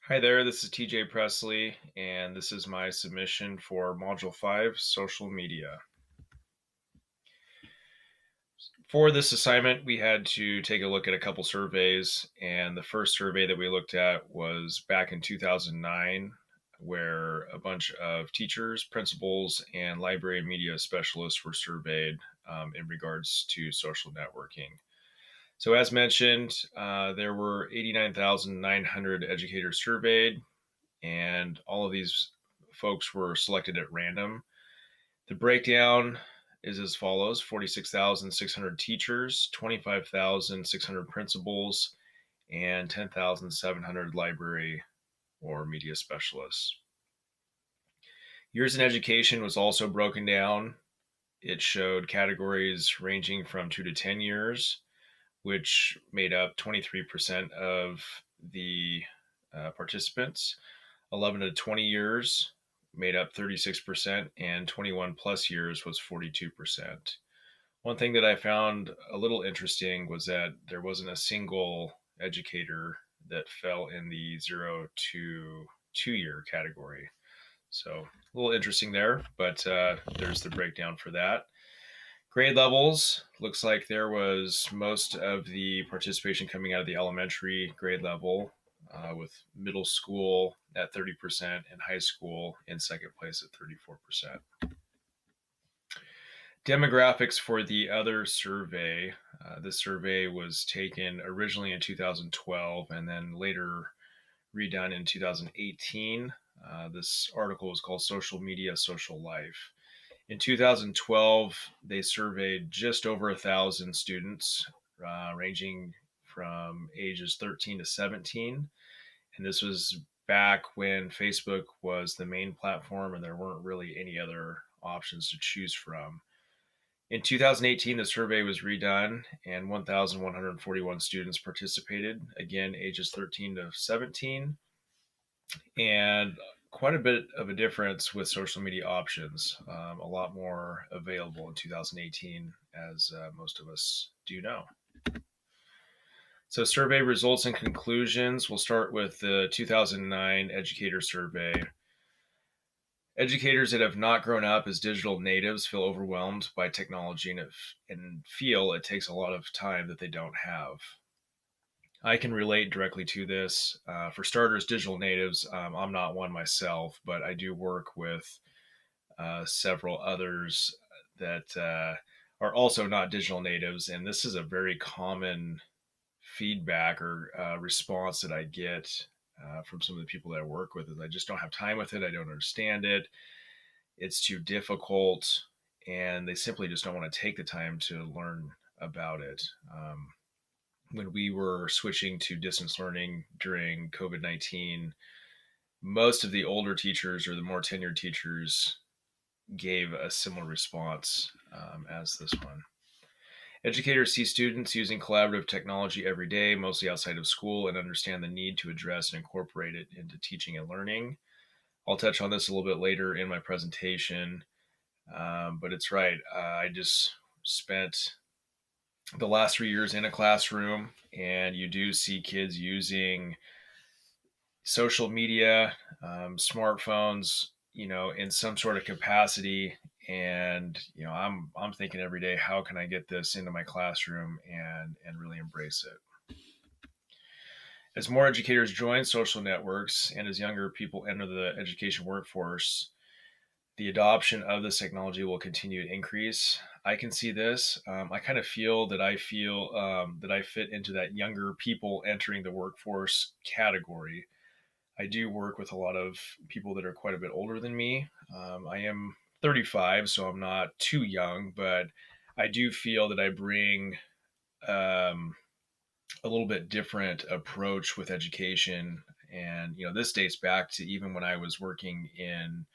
Hi there, this is TPresley, and this is my submission for Module 5, Social Media. For this assignment, we had to take a look at a couple surveys, and the first survey that we looked at was back in 2009, where a bunch of teachers, principals, and library and media specialists were surveyed in regards to social networking. So, as mentioned, there were 89,900 educators surveyed, and all of these folks were selected at random. The breakdown is as follows: 46,600 teachers, 25,600 principals, and 10,700 library or media specialists. Years in education was also broken down. It showed categories ranging from 2 to 10 years, which made up 23% of the participants. 11 to 20 years made up 36%, and 21 plus years was 42%. One thing that I found a little interesting was that there wasn't a single educator that fell in the 0 to 2 year category. So a little interesting there, but there's the breakdown for that. Grade levels, looks like there was most of the participation coming out of the elementary grade level, with middle school at 30% and high school in second place at 34%. Demographics for the other survey. This survey was taken originally in 2012 and then later redone in 2018. This article was called Social Media, Social Life. In 2012, they surveyed just over 1,000 students, ranging from ages 13 to 17. And this was back when Facebook was the main platform and there weren't really any other options to choose from. In 2018, the survey was redone and 1,141 students participated, again, ages 13 to 17. And quite a bit of a difference with social media options. A lot more available in 2018, as most of us do know. So, survey results and conclusions. We'll start with the 2009 educator survey. Educators that have not grown up as digital natives feel overwhelmed by technology and feel it takes a lot of time that they don't have. I can relate directly to this. For starters, digital natives, I'm not one myself, but I do work with several others that are also not digital natives. And this is a very common feedback or response that I get from some of the people that I work with is I just don't have time with it. I don't understand it. It's too difficult. And they simply just don't want to take the time to learn about it. When we were switching to distance learning during COVID-19, most of the older teachers or the more tenured teachers gave a similar response as this one. Educators see students using collaborative technology every day, mostly outside of school, and understand the need to address and incorporate it into teaching and learning. I'll touch on this a little bit later in my presentation, but it's right. I just spent the last 3 years in a classroom, and you do see kids using social media, smartphones, in some sort of capacity. And I'm thinking every day, how can I get this into my classroom and really embrace it? As more educators join social networks and as younger people enter the education workforce, the adoption of this technology will continue to increase. I can see this. I kind of feel that that I fit into that younger people entering the workforce category. I do work with a lot of people that are quite a bit older than me. I am 35, so I'm not too young, but I do feel that I bring a little bit different approach with education. And, this dates back to even when I was working in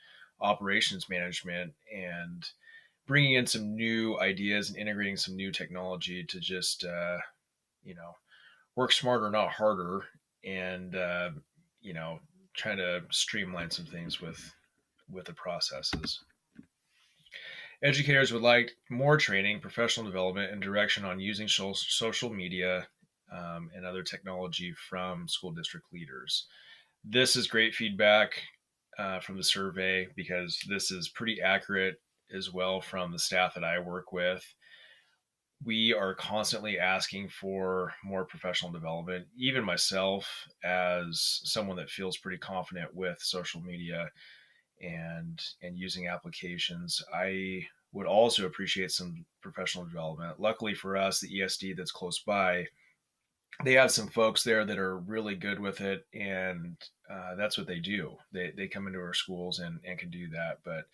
operations management and bringing in some new ideas and integrating some new technology to just, work smarter, not harder. And, you know, trying to streamline some things with the processes. Educators would like more training, professional development, and direction on using social media and other technology from school district leaders. This is great feedback from the survey because this is pretty accurate as well from the staff that I work with. We are constantly asking for more professional development. Even myself, as someone that feels pretty confident with social media and using applications, I would also appreciate some professional development. Luckily for us, the ESD that's close by, they have some folks there that are really good with it, and that's what they do. They come into our schools and can do that. But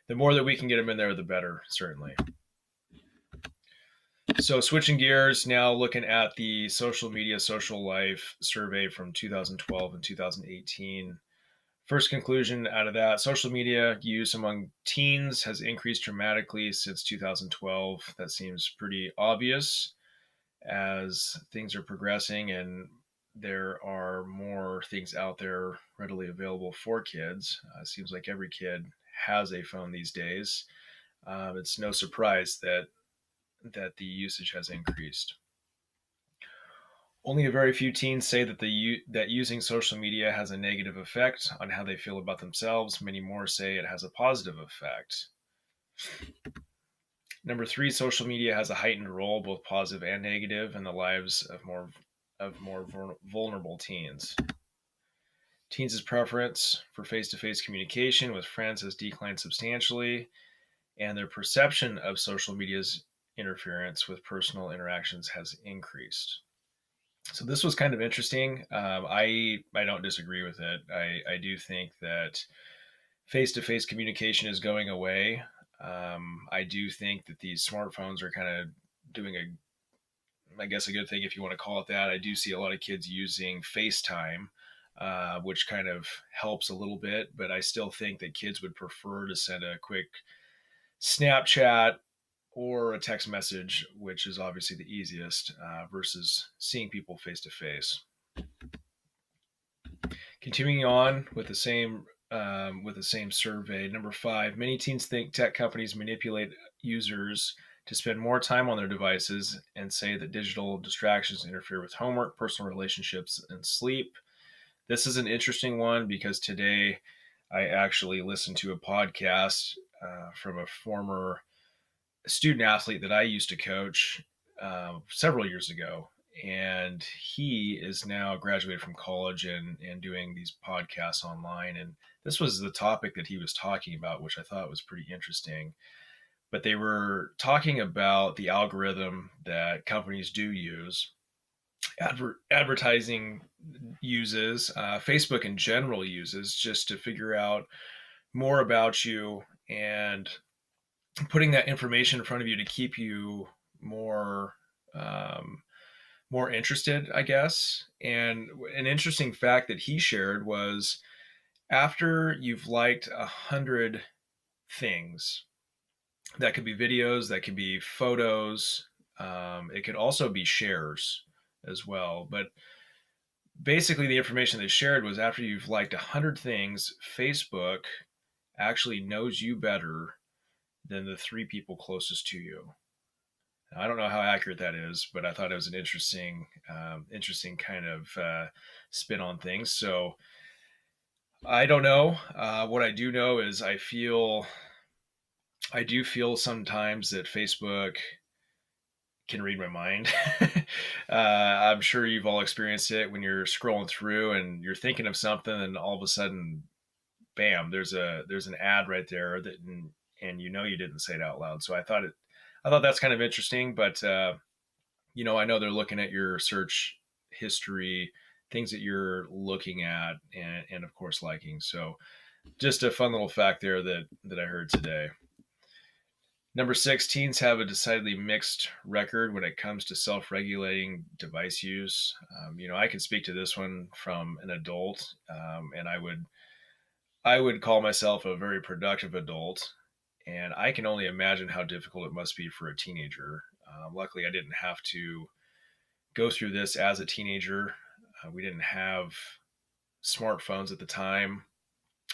the more that we can get them in there, the better, certainly. So switching gears now, looking at the social media social life survey from 2012 and 2018. First conclusion out of that: social media use among teens has increased dramatically since 2012. That seems pretty obvious as things are progressing and there are more things out there readily available for kids. It seems like every kid has a phone these days. It's no surprise that the usage has increased. Only a very few teens say that using social media has a negative effect on how they feel about themselves. Many more say it has a positive effect. Number three, social media has a heightened role, both positive and negative, in the lives of more vulnerable teens. Teens' preference for face-to-face communication with friends has declined substantially, and their perception of social media's interference with personal interactions has increased. So this was kind of interesting. I don't disagree with it. I do think that face to face communication is going away. I do think that these smartphones are kind of doing I guess, a good thing if you want to call it that. I do see a lot of kids using FaceTime, which kind of helps a little bit, but I still think that kids would prefer to send a quick Snapchat or a text message, which is obviously the easiest, versus seeing people face to face. Continuing on with the same survey, number five, many teens think tech companies manipulate users to spend more time on their devices and say that digital distractions interfere with homework, personal relationships, and sleep. This is an interesting one because today I actually listened to a podcast from a former student athlete that I used to coach several years ago. And he is now graduated from college and doing these podcasts online. And this was the topic that he was talking about, which I thought was pretty interesting. But they were talking about the algorithm that companies do use, advertising uses, Facebook in general uses, just to figure out more about you and putting that information in front of you to keep you more um, more interested, I guess. And an interesting fact that he shared was after you've liked 100 things, that could be videos, that could be photos, it could also be shares as well. But basically, the information they shared was after you've liked 100 things, Facebook actually knows you better than the three people closest to you. I don't know how accurate that is, but I thought it was an interesting kind of spin on things. So I don't know. What I do know is I do feel sometimes that Facebook can read my mind. I'm sure you've all experienced it when you're scrolling through and you're thinking of something, and all of a sudden, bam! There's an ad right there and you know you didn't say it out loud. So I thought that's kind of interesting, but I know they're looking at your search history, things that you're looking at, and of course liking. So just a fun little fact there that I heard today. Number six, teens have a decidedly mixed record when it comes to self-regulating device use. I can speak to this one from an adult, and I would call myself a very productive adult, and I can only imagine how difficult it must be for a teenager. Luckily, I didn't have to go through this as a teenager. We didn't have smartphones at the time.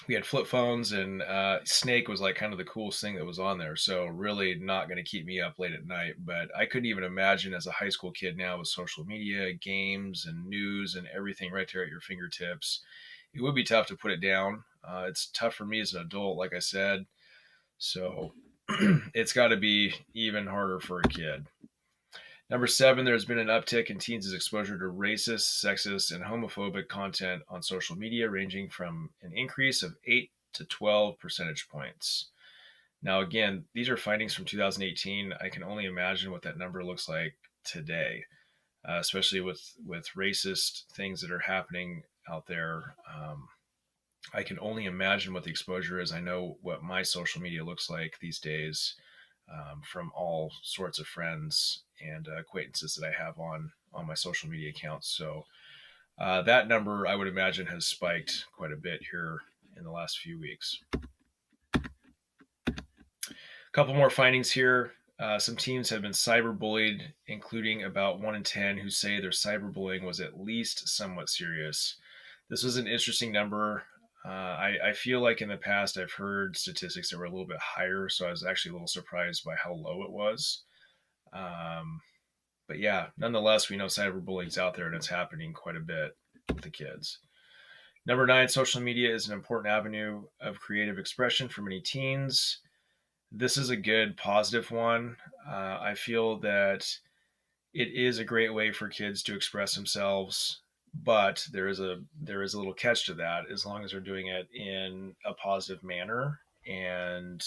We had flip phones, and Snake was like kind of the coolest thing that was on there. So really not going to keep me up late at night. But I couldn't even imagine as a high school kid now with social media, games, and news and everything right there at your fingertips. it would be tough to put it down. It's tough for me as an adult, like I said. So it's got to be even harder for a kid. Number 7, there's been an uptick in teens' exposure to racist, sexist, and homophobic content on social media, ranging from an increase of 8 to 12 percentage points. Now, again, these are findings from 2018. I can only imagine what that number looks like today, especially with racist things that are happening out there. I can only imagine what the exposure is. I know what my social media looks like these days, from all sorts of friends and acquaintances that I have on my social media accounts. So that number, I would imagine, has spiked quite a bit here in the last few weeks. A couple more findings here. Some teens have been cyberbullied, including about 1 in 10 who say their cyberbullying was at least somewhat serious. This was an interesting number. I feel like in the past I've heard statistics that were a little bit higher, so I was actually a little surprised by how low it was. Um, but yeah, nonetheless, we know cyberbullying's out there and it's happening quite a bit with the kids. Number 9, social media is an important avenue of creative expression for many teens. This is a good positive one. I feel that it is a great way for kids to express themselves, but there is a little catch to that as long as they're doing it in a positive manner. And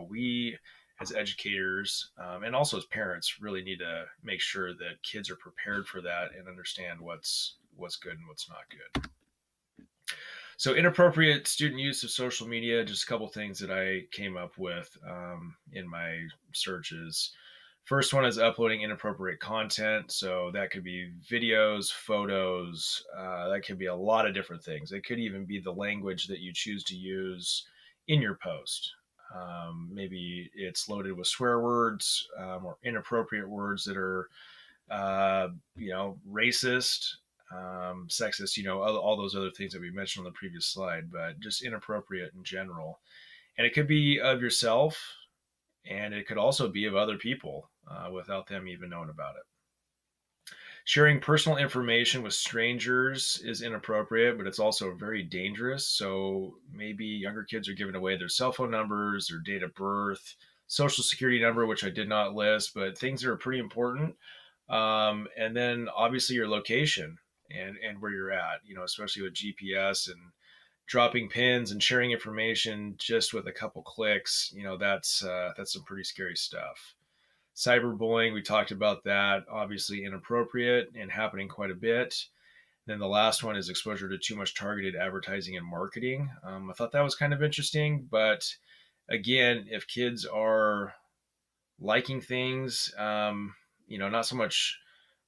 we as educators, and also as parents, really need to make sure that kids are prepared for that and understand what's good and what's not good. So inappropriate student use of social media, just a couple things that I came up with in my searches. First one is uploading inappropriate content. So that could be videos, photos, that could be a lot of different things. It could even be the language that you choose to use in your post. Maybe it's loaded with swear words, or inappropriate words that are, racist, sexist, all those other things that we mentioned on the previous slide, but just inappropriate in general. And it could be of yourself, and it could also be of other people without them even knowing about it. Sharing personal information with strangers is inappropriate, but it's also very dangerous. So maybe younger kids are giving away their cell phone numbers, their date of birth, social security number, which I did not list, but things that are pretty important. And then obviously your location and where you're at, especially with GPS and dropping pins and sharing information just with a couple clicks. That's some pretty scary stuff. Cyberbullying, we talked about that, obviously inappropriate and happening quite a bit. Then the last one is exposure to too much targeted advertising and marketing. I thought that was kind of interesting, but again, if kids are liking things, not so much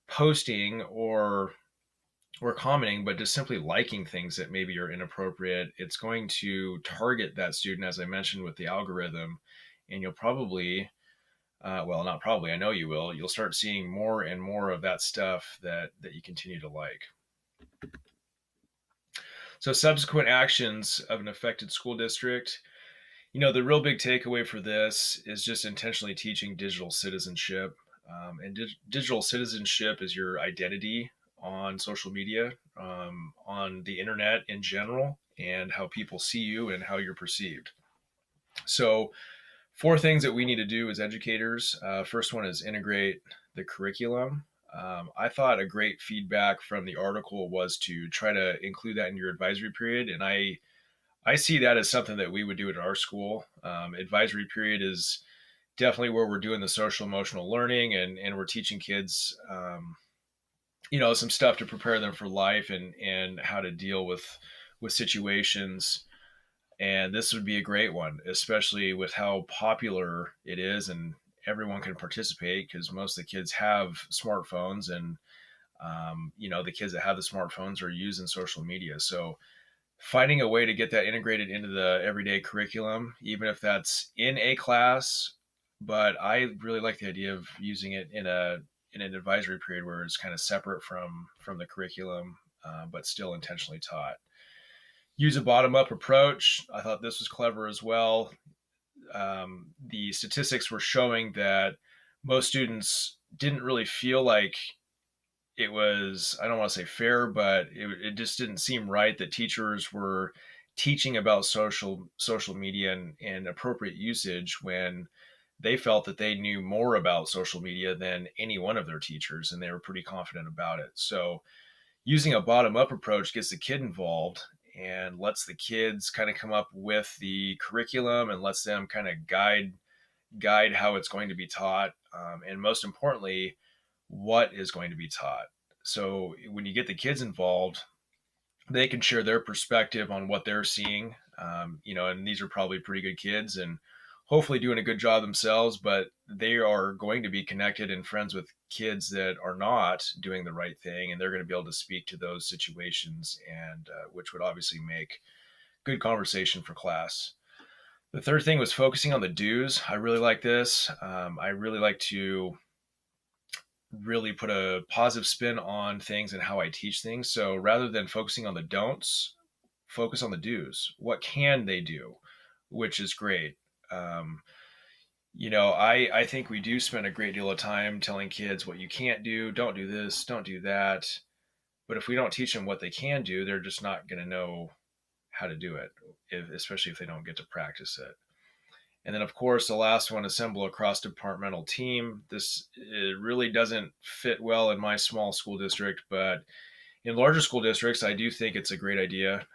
posting or commenting, but just simply liking things that maybe are inappropriate, it's going to target that student, as I mentioned, with the algorithm, and you'll probably, well, not probably, I know you will. You'll start seeing more and more of that stuff that you continue to like. So subsequent actions of an affected school district. The real big takeaway for this is just intentionally teaching digital citizenship. And digital citizenship is your identity on social media, on the internet in general, and how people see you and how you're perceived. So, 4 things that we need to do as educators. First one is integrate the curriculum. I thought a great feedback from the article was to try to include that in your advisory period, and I see that as something that we would do at our school. Advisory period is definitely where we're doing the social emotional learning, and we're teaching kids, some stuff to prepare them for life and how to deal with situations. And this would be a great one, especially with how popular it is and everyone can participate because most of the kids have smartphones, and the kids that have the smartphones are using social media. So finding a way to get that integrated into the everyday curriculum, even if that's in a class. But I really like the idea of using it in an advisory period where it's kind of separate from the curriculum, but still intentionally taught. Use a bottom up approach. I thought this was clever as well. The statistics were showing that most students didn't really feel like it was, I don't want to say fair, but it just didn't seem right that teachers were teaching about social media and appropriate usage when they felt that they knew more about social media than any one of their teachers, and they were pretty confident about it. So using a bottom up approach gets the kid involved and lets the kids kind of come up with the curriculum and lets them kind of guide how it's going to be taught, and most importantly, what is going to be taught. So when you get the kids involved, they can share their perspective on what they're seeing. And these are probably pretty good kids and hopefully doing a good job themselves, but they are going to be connected and friends with kids that are not doing the right thing, and they're going to be able to speak to those situations, and which would obviously make good conversation for class. The third thing was focusing on the do's. I really like this. I really like to really put a positive spin on things and how I teach things. So rather than focusing on the don'ts, focus on the do's. What can they do? Which is great. Um, I think we do spend a great deal of time telling kids what you can't do, don't do this, don't do that. But if we don't teach them what they can do, they're just not going to know how to do it, especially if they don't get to practice it. And then, of course, the last one, assemble a cross departmental team. This, it really doesn't fit well in my small school district, but in larger school districts, I do think it's a great idea.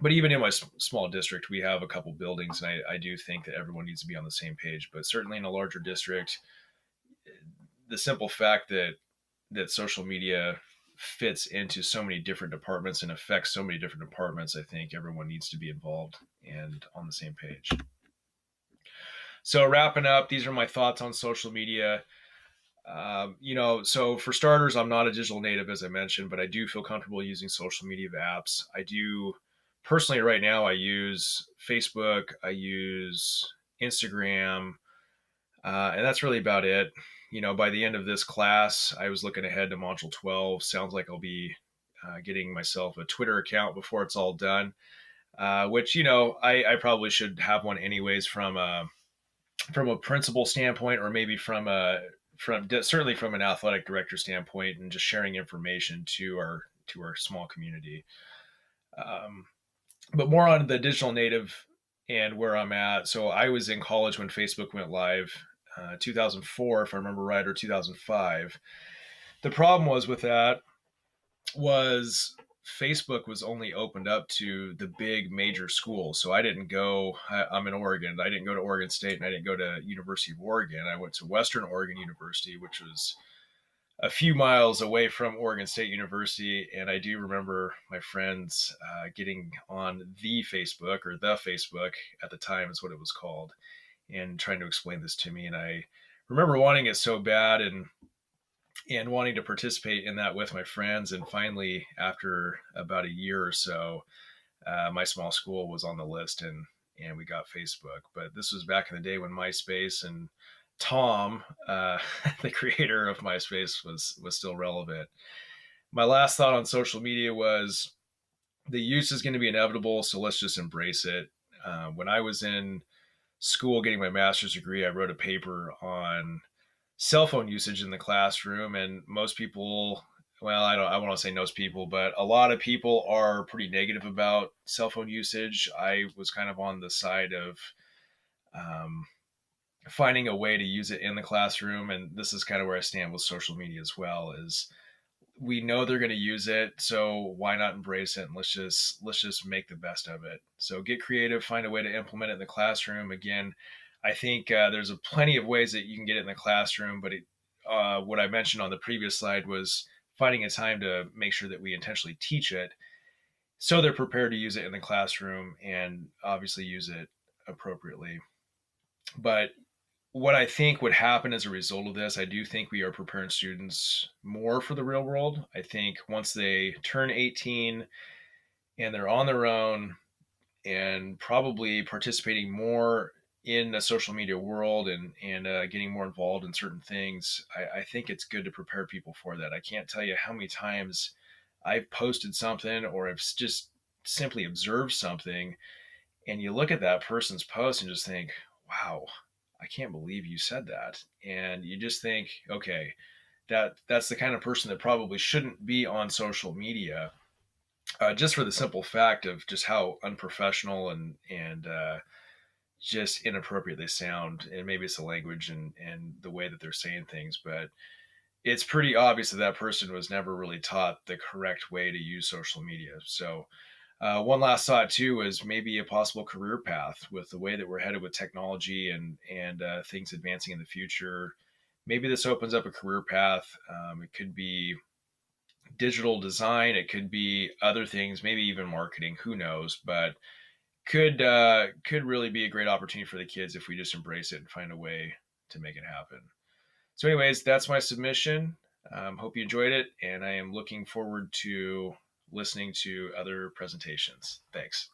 But even in my small district, we have a couple buildings, and I do think that everyone needs to be on the same page. But certainly in a larger district, the simple fact that social media fits into so many different departments and affects so many different departments, I think everyone needs to be involved and on the same page. So wrapping up, these are my thoughts on social media. So for starters, I'm not a digital native, as I mentioned, but I do feel comfortable using social media apps. I do personally right now, I use Facebook, I use Instagram, and that's really about it. By the end of this class, I was looking ahead to module 12. Sounds like I'll be getting myself a Twitter account before it's all done, which, I probably should have one anyways from a principal standpoint, or maybe from certainly from an athletic director standpoint, and just sharing information to our small community. Um, but more on the digital native and where I'm at. So I was in college when Facebook went live, 2004, if I remember right, or 2005. The problem was with that was Facebook was only opened up to the big major schools. So I didn't go, I'm in Oregon. I didn't go to Oregon State, and I didn't go to University of Oregon. I went to Western Oregon University, which was a few miles away from Oregon State University. And I do remember my friends getting on the Facebook, or the Facebook at the time is what it was called, and trying to explain this to me. And I remember wanting it so bad, and wanting to participate in that with my friends. And finally, after about a year or so, my small school was on the list, and we got Facebook. But this was back in the day when MySpace and Tom, the creator of MySpace, was still relevant. My last thought on social media was the use is going to be inevitable, so let's just embrace it. When I was in school getting my master's degree, I wrote a paper on cell phone usage in the classroom, and most people, well, I want to say most people, but a lot of people are pretty negative about cell phone usage. I was kind of on the side of um, finding a way to use it in the classroom, and this is kind of where I stand with social media as well. Is we know they're going to use it, so why not embrace it, and let's just make the best of it. So get creative, find a way to implement it in the classroom. Again, I think there's plenty of ways that you can get it in the classroom, but what I mentioned on the previous slide was finding a time to make sure that we intentionally teach it so they're prepared to use it in the classroom and obviously use it appropriately. But what I think would happen as a result of this, I do think we are preparing students more for the real world. I think once they turn 18 and they're on their own and probably participating more in the social media world, and getting more involved in certain things, I think it's good to prepare people for that. I can't tell you how many times I've posted something or I've just simply observed something, and you look at that person's post and just think, wow, I can't believe you said that. And you just think, okay, that's the kind of person that probably shouldn't be on social media, just for the simple fact of just how unprofessional and just inappropriate they sound. And maybe it's the language and the way that they're saying things, but it's pretty obvious that that person was never really taught the correct way to use social media. So, one last thought too is maybe a possible career path with the way that we're headed with technology and things advancing in the future. Maybe this opens up a career path. It could be digital design. It could be other things. Maybe even marketing. Who knows? But could really be a great opportunity for the kids if we just embrace it and find a way to make it happen. So, anyways, that's my submission. Hope you enjoyed it, and I am looking forward to listening to other presentations. Thanks.